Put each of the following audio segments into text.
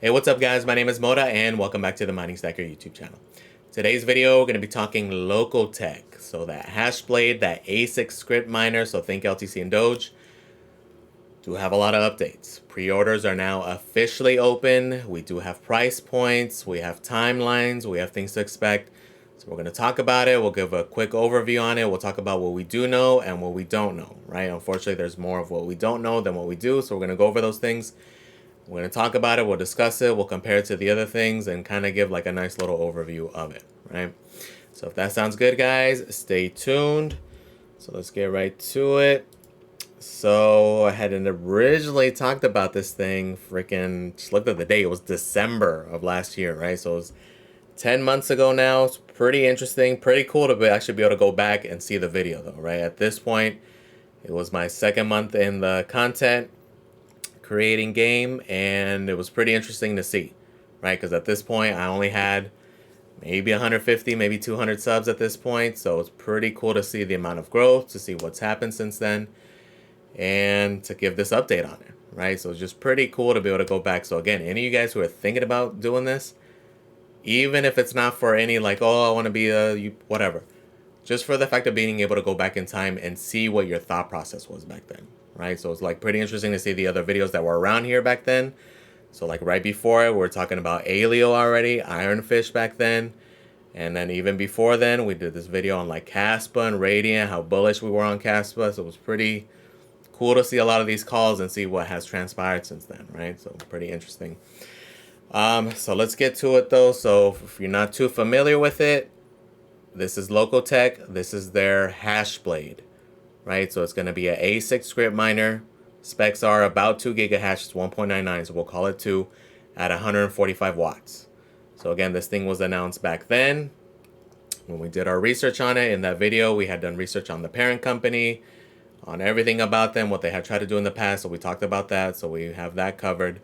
Hey, what's up guys? My name is Moda and welcome back to the Mining Stacker YouTube channel. Today's video, we're going to be talking Lokotech. So that Hashblade, that ASIC Scrypt miner, so think LTC and Doge, do have a lot of updates. Pre-orders are now officially open. We do have price points, we have timelines, we have things to expect. So we're going to talk about it. We'll give a quick overview on it. We'll talk about what we do know and what we don't know, right? Unfortunately, there's more of what we don't know than what we do. So we're going to go over those things. We're going to talk about it, we'll discuss it, we'll compare it to the other things and kind of give like a nice little overview of it, right? So if that sounds good, guys, stay tuned. So let's get right to it. So I had originally talked about this thing, just looked at the date, it was December of last year, right? So it was 10 months ago now. It's pretty interesting, pretty cool to actually be able to go back and see the video though, right? At this point, it was my second month in the content creating game, and it was pretty interesting to see, right? Because at this point I only had maybe 150, maybe 200 subs at this point, so it's pretty cool to see the amount of growth, to see what's happened since then, and to give this update on it, right? So it's just pretty cool to be able to go back. So again, any of you guys who are thinking about doing this, even if it's not for any like, oh, I want to be a whatever, just for the fact of being able to go back in time and see what your thought process was back then, right? So it's like pretty interesting to see the other videos that were around here back then. So like right before it, we were talking about Alio already, Ironfish back then. And then even before then, we did this video on like Caspa and Radiant, how bullish we were on Caspa. So it was pretty cool to see a lot of these calls and see what has transpired since then, right? So pretty interesting. So let's get to it though. So if you're not too familiar with it, this is Lokotech. This is their Hashblade, right? So it's going to be an ASIC Scrypt miner. Specs are about 2 gigahash, it's 1.99, so we'll call it 2 at 145 watts. So again, this thing was announced back then. When we did our research on it, in that video, we had done research on the parent company, on everything about them, what they had tried to do in the past, so we talked about that, so we have that covered.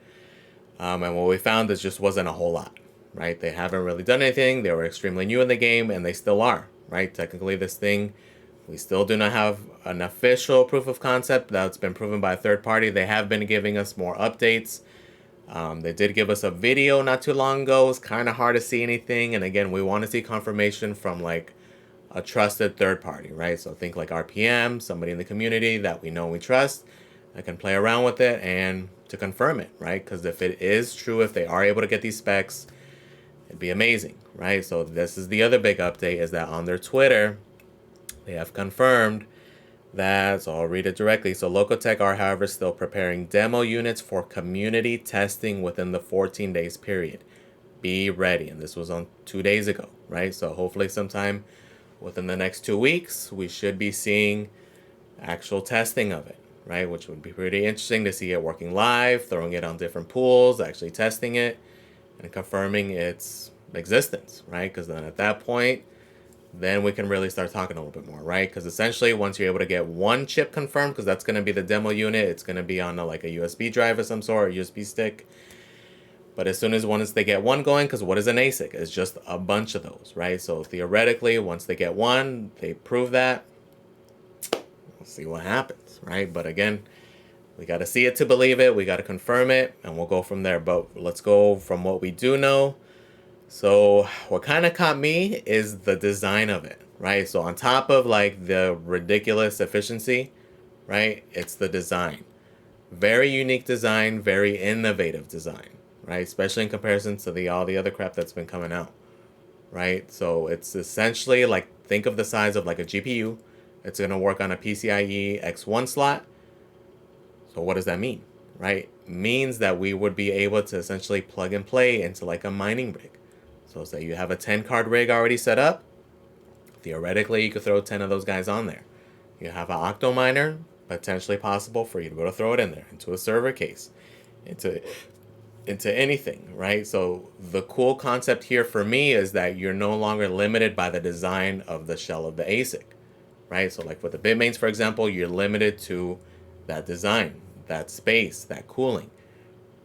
And what we found is just wasn't a whole lot, right? They haven't really done anything. They were extremely new in the game, and they still are, right? Technically, this thing, we still do not have an official proof of concept that's been proven by a third party. They have been giving us more updates. They did give us a video not too long ago. It's kind of hard to see anything. And again, we want to see confirmation from like a trusted third party, right? So think like RPM, somebody in the community that we know and we trust, that can play around with it and to confirm it, right? Because if it is true, if they are able to get these specs, it'd be amazing, right? So this is the other big update, is that on their Twitter, they have confirmed that, so I'll read it directly. So Lokotech are, however, still preparing demo units for community testing within the 14 days period. Be ready. And this was on 2 days ago, right? So hopefully sometime within the next 2 weeks, we should be seeing actual testing of it, right? Which would be pretty interesting to see it working live, throwing it on different pools, actually testing it, and confirming its existence, right? Because then at that point, then we can really start talking a little bit more, right? Because essentially, once you're able to get one chip confirmed, because that's going to be the demo unit, it's going to be on like a USB drive of some sort, or USB stick. But as soon as once they get one going, because what is an ASIC? It's just a bunch of those, right? So theoretically, once they get one, they prove that, we'll see what happens, right? But again, we got to see it to believe it. We got to confirm it, and we'll go from there. But let's go from what we do know. So what kind of caught me is the design of it, right? So on top of like the ridiculous efficiency, right? It's the design. Very unique design, very innovative design, right? Especially in comparison to all the other crap that's been coming out, right? So it's essentially like, think of the size of like a GPU. It's going to work on a PCIe X1 slot. So what does that mean, right? Means that we would be able to essentially plug and play into like a mining rig. So say you have a 10 card rig already set up, theoretically you could throw 10 of those guys on there. You have an octo miner, potentially possible for you to be able to throw it in there, into a server case, into anything, right? So the cool concept here for me is that you're no longer limited by the design of the shell of the ASIC, right? So like with the Bitmains, for example, you're limited to that design, that space, that cooling.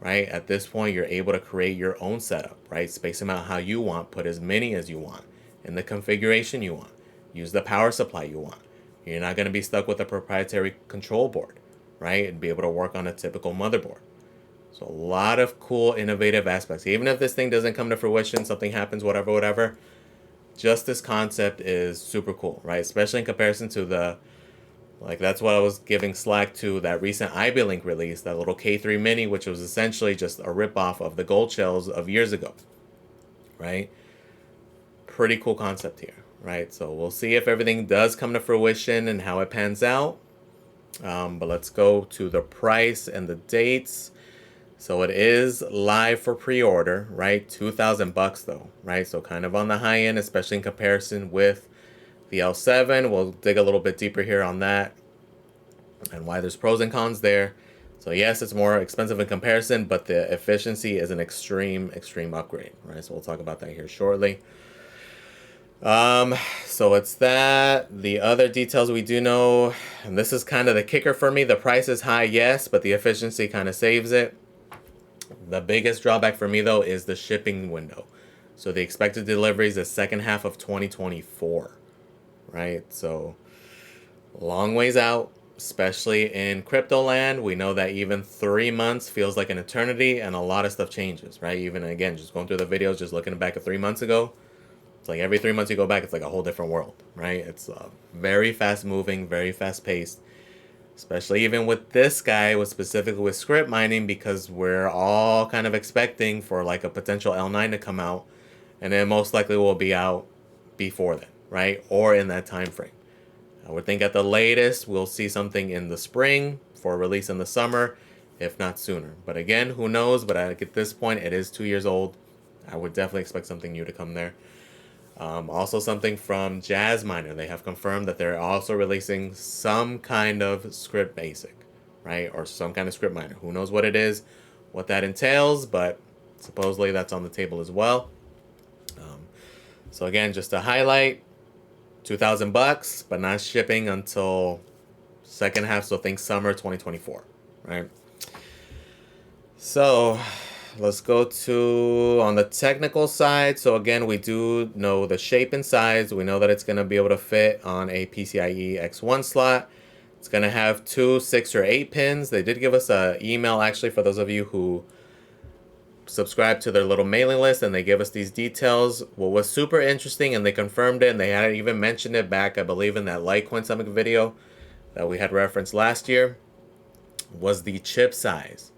Right? At this point, you're able to create your own setup, right? Space them out how you want, put as many as you want, in the configuration you want, use the power supply you want. You're not going to be stuck with a proprietary control board, right? And be able to work on a typical motherboard, So a lot of cool, innovative aspects. Even if this thing doesn't come to fruition, something happens, whatever, just this concept is super cool, right? Especially in comparison to the, like, that's what I was giving slack to that recent IB Link release, that little K3 Mini, which was essentially just a ripoff of the gold shells of years ago, right? Pretty cool concept here, right? So we'll see if everything does come to fruition and how it pans out. But let's go to the price and the dates. So it is live for pre-order, right? $2,000 though, right? So kind of on the high end, especially in comparison with the L7. We'll dig a little bit deeper here on that and why there's pros and cons there. So yes, it's more expensive in comparison, but the efficiency is an extreme upgrade, right? So we'll talk about that here shortly. So it's that. The other details we do know, and this is kind of the kicker for me, the price is high, yes, but the efficiency kind of saves it. The biggest drawback for me though is the shipping window. So the expected delivery is the second half of 2024, right? So long ways out, especially in crypto land. We know that even 3 months feels like an eternity, and a lot of stuff changes, right? Even again, just going through the videos, just looking back at 3 months ago, it's like every 3 months you go back, it's like a whole different world, right? It's very fast moving, very fast paced, especially even with this guy, with specifically with Scrypt mining, because we're all kind of expecting for like a potential L9 to come out, and it most likely will be out before then, right? Or in that time frame. I would think at the latest we'll see something in the spring for release in the summer, if not sooner. But again, who knows? But at this point, it is 2 years old. I would definitely expect something new to come there. Also something from Jazz Miner. They have confirmed that they're also releasing some kind of Scrypt ASIC, right? Or some kind of Scrypt miner. Who knows what it is, what that entails, but supposedly that's on the table as well. So again, just to highlight, $2,000, but not shipping until second half, so think summer 2024, right? So let's go to on the technical side. So again, we do know the shape and size. We know that it's going to be able to fit on a PCIe X1 slot. It's going to have 2, 6, or 8 pins. They did give us an email actually for those of you who subscribe to their little mailing list, and they give us these details. What was super interesting, and they confirmed it, and they had even mentioned it back, I believe, in that Litecoin Summit video that we had referenced last year, was the chip size.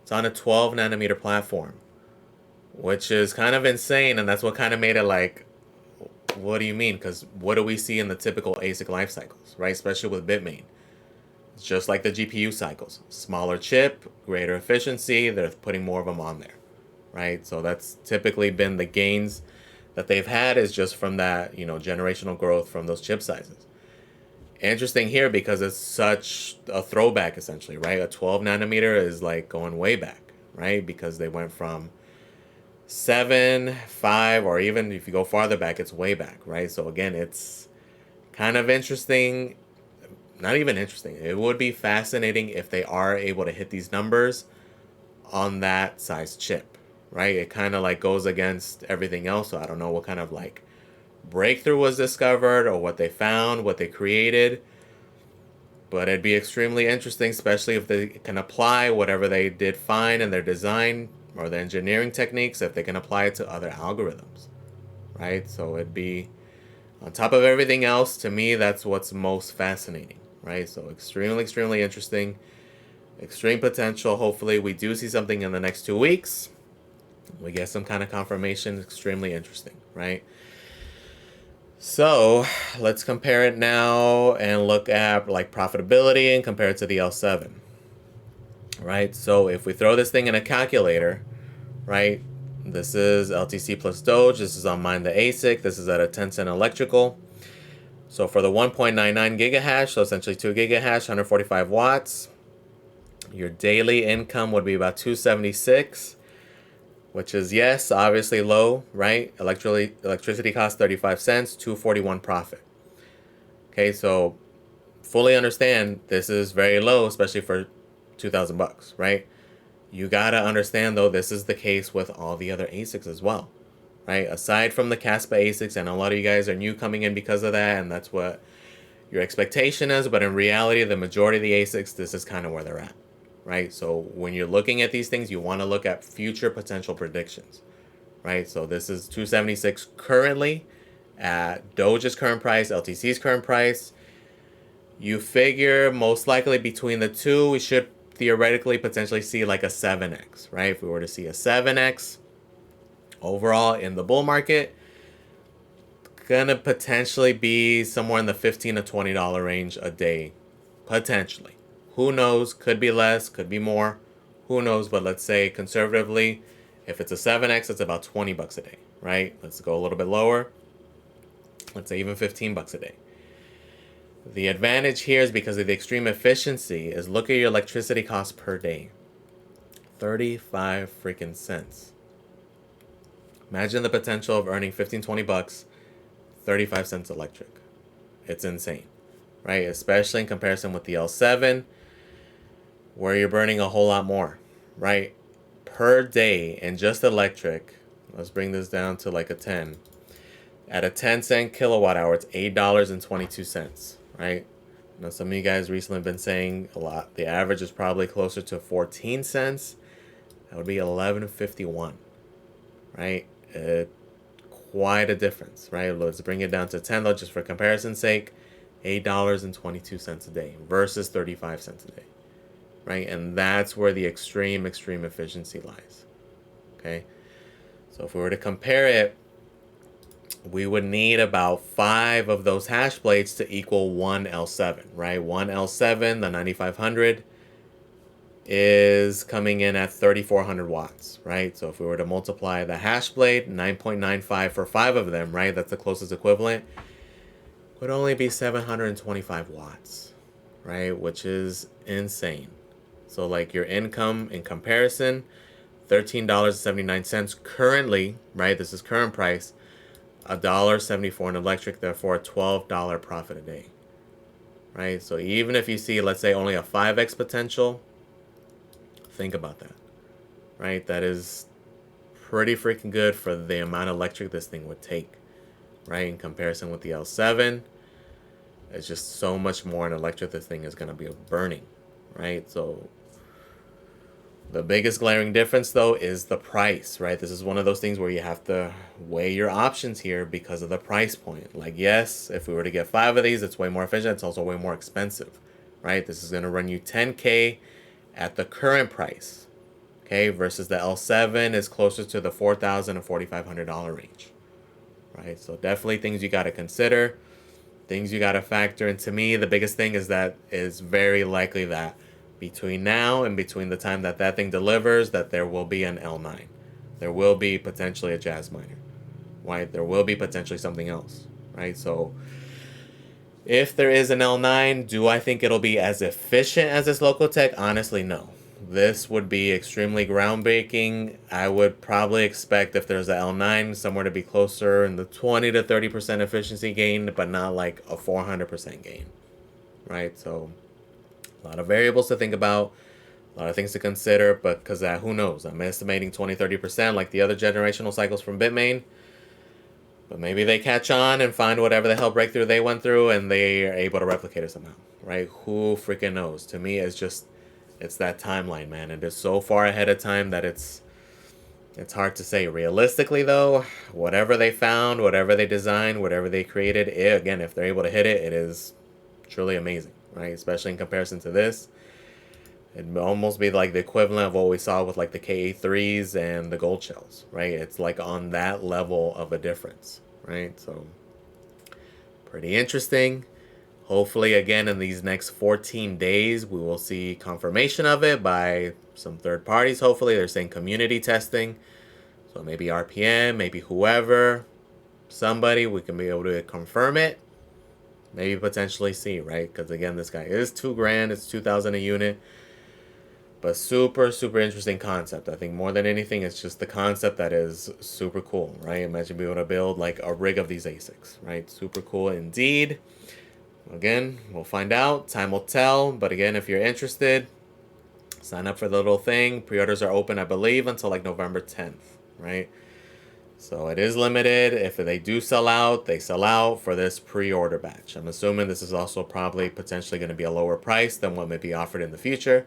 It's on a 12 nanometer platform, which is kind of insane, and that's what kind of made it like, what do you mean? Because what do we see in the typical ASIC life cycles, right? Especially with Bitmain. It's just like the GPU cycles. Smaller chip, greater efficiency, they're putting more of them on there, right? So that's typically been the gains that they've had, is just from that, generational growth from those chip sizes. Interesting here because it's such a throwback essentially, right? A 12 nanometer is like going way back, right? Because they went from 7, 5, or even if you go farther back, it's way back, right? So again, it's kind of interesting. Not even interesting. It would be fascinating if they are able to hit these numbers on that size chip, right? It kind of like goes against everything else. So I don't know what kind of like breakthrough was discovered or what they found, what they created. But it'd be extremely interesting, especially if they can apply whatever they did find in their design or their engineering techniques, if they can apply it to other algorithms, right? So it'd be, on top of everything else, to me, that's what's most fascinating, right? So extremely interesting, extreme potential. Hopefully we do see something in the next 2 weeks. We get some kind of confirmation. Extremely interesting, right? So let's compare it now and look at like profitability and compare it to the L7, right? So if we throw this thing in a calculator, right? This is LTC plus Doge. This is on Mine the ASIC. This is at a 10-cent electrical. So for the 1.99 gigahash, so essentially 2 gigahash, 145 watts, your daily income would be about 276, which is, yes, obviously low, right? Electricity costs 35 cents, 241 profit. Okay, so fully understand this is very low, especially for $2,000, right? You gotta understand though, this is the case with all the other ASICs as well, right? Aside from the Caspa ASICs, and a lot of you guys are new coming in because of that, and that's what your expectation is, but in reality, the majority of the ASICs, this is kind of where they're at, right? So when you're looking at these things, you want to look at future potential predictions, right? So this is 276 currently at Doge's current price, LTC's current price. You figure most likely between the two, we should theoretically potentially see like a 7x, right? If we were to see a 7x overall in the bull market, gonna potentially be somewhere in the $15 to $20 range a day, potentially. Who knows? Could be less, could be more. Who knows? But let's say conservatively, if it's a 7x, it's about 20 bucks a day, right? Let's go a little bit lower. Let's say even 15 bucks a day. The advantage here is because of the extreme efficiency is look at your electricity cost per day. 35 freaking cents. Imagine the potential of earning 15, 20 bucks, 35 cents electric. It's insane, right? Especially in comparison with the L7, where you're burning a whole lot more, right? Per day in just electric, let's bring this down to like a 10. At a 10-cent kilowatt hour, it's $8.22, right? Now, some of you guys recently have been saying a lot. The average is probably closer to 14 cents. That would be $11.51, right? Quite a difference, right? Let's bring it down to 10 though, just for comparison's sake. $8.22 a day versus 35 cents a day, right? And that's where the extreme efficiency lies, okay? So if we were to compare it, we would need about 5 of those hash blades to equal 1 L7, right? 1 L7, the 9500, is coming in at 3,400 watts, right? So if we were to multiply the hash blade, 9.95 for 5 of them, right? That's the closest equivalent. Would only be 725 watts, right? Which is insane. So like your income in comparison, $13.79 currently, right? This is current price. $1.74 in electric, therefore a $12 profit a day, right? So even if you see, let's say, only a 5x potential, think about that, right? That is pretty freaking good for the amount of electric this thing would take, right? In comparison with the L7, it's just so much more in electric this thing is going to be burning, right? So the biggest glaring difference, though, is the price, right? This is one of those things where you have to weigh your options here because of the price point. Like, yes, if we were to get 5 of these, it's way more efficient. It's also way more expensive, right? This is going to run you $10K at the current price, okay? Versus the L7 is closer to the $4,000 to $4,500 range, right? So definitely things you got to consider, things you got to factor. And to me, the biggest thing is that it's very likely that between now and between the time that that thing delivers, that there will be an L9. There will be potentially a Jazz miner, right? There will be potentially something else, right? So if there is an L9, do I think it'll be as efficient as this Lokotech? Honestly, no. This would be extremely groundbreaking. I would probably expect if there's an L9 somewhere to be closer in the 20 to 30% efficiency gain, but not like a 400% gain, right? So a lot of variables to think about, a lot of things to consider, but because who knows? I'm estimating 20-30% like the other generational cycles from Bitmain. But maybe they catch on and find whatever the hell breakthrough they went through and they are able to replicate it somehow, right? Who freaking knows? To me, it's that timeline, man. It is so far ahead of time that it's hard to say. Realistically, though, whatever they found, whatever they designed, whatever they created, again, if they're able to hit it, it is truly amazing, right? Especially in comparison to this. It'd almost be like the equivalent of what we saw with like the KA3s and the gold shells, right? It's like on that level of a difference, right? So pretty interesting. Hopefully, again, in these next 14 days, we will see confirmation of it by some third parties. Hopefully, they're saying community testing. So maybe RPM, maybe whoever, somebody, we can be able to confirm it. Maybe potentially see, right? Because again, this guy is $2,000. It's 2,000 a unit. But super interesting concept. I think more than anything, it's just the concept that is super cool, right? Imagine being able to build like a rig of these ASICs, right? Super cool indeed. Again, we'll find out. Time will tell. But again, if you're interested, sign up for the little thing. Pre-orders are open, I believe, until like November 10th, right? So it is limited. If they do sell out, they sell out for this pre-order batch. I'm assuming this is also probably potentially going to be a lower price than what may be offered in the future.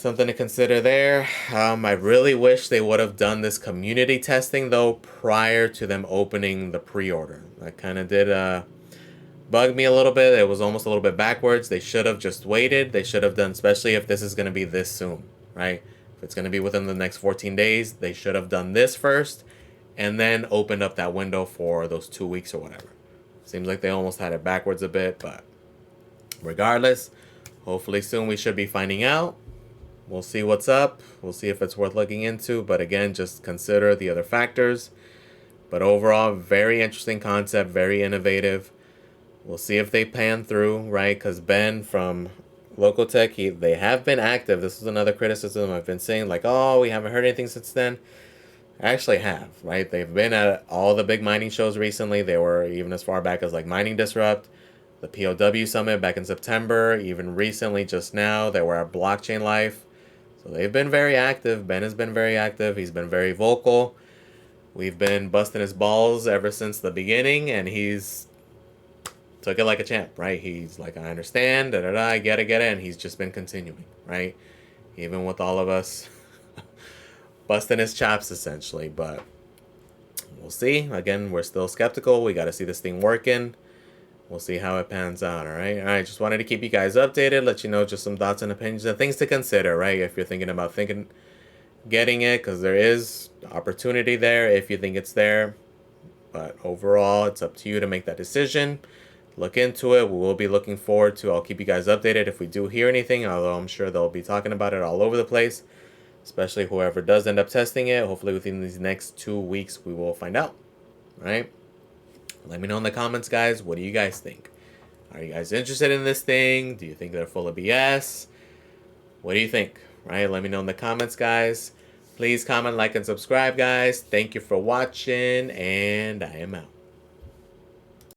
Something to consider there. I really wish they would have done this community testing though prior to them opening the pre-order. That kind of did bug me a little bit. It was almost a little bit backwards. They should have just waited. They should have done, especially if this is going to be this soon, right? If it's going to be within the next 14 days, they should have done this first and then opened up that window for those 2 weeks or whatever. Seems like they almost had it backwards a bit, but regardless, hopefully soon we should be finding out. We'll see what's up. We'll see if it's worth looking into. But again, just consider the other factors. But overall, very interesting concept, very innovative. We'll see if they pan through, right? Because Ben from Lokotech, they have been active. This is another criticism I've been saying, like, oh, we haven't heard anything since then. I actually have, right? They've been at all the big mining shows recently. They were even as far back as like Mining Disrupt, the POW Summit back in September, even recently, just now, they were at Blockchain Life. So they've been very active. Ben has been very active. He's been very vocal. We've been busting his balls ever since the beginning, and he's took it like a champ, right? He's like, I understand, I get it, and he's just been continuing, right? Even with all of us busting his chops, essentially. But we'll see. Again, we're still skeptical. We got to see this thing working. We'll see how it pans out, all right? All right, just wanted to keep you guys updated, let you know just some thoughts and opinions and things to consider, right? If you're thinking about getting it, because there is opportunity there if you think it's there. But overall, it's up to you to make that decision. Look into it. We will be looking forward to, I'll keep you guys updated if we do hear anything, although I'm sure they'll be talking about it all over the place, especially whoever does end up testing it. Hopefully within these next 2 weeks, we will find out, right? Let me know in the comments, guys. What do you guys think? Are you guys interested in this thing? Do you think they're full of BS? What do you think? Right? Let me know in the comments, guys. Please comment, like, and subscribe, guys. Thank you for watching, and I am out.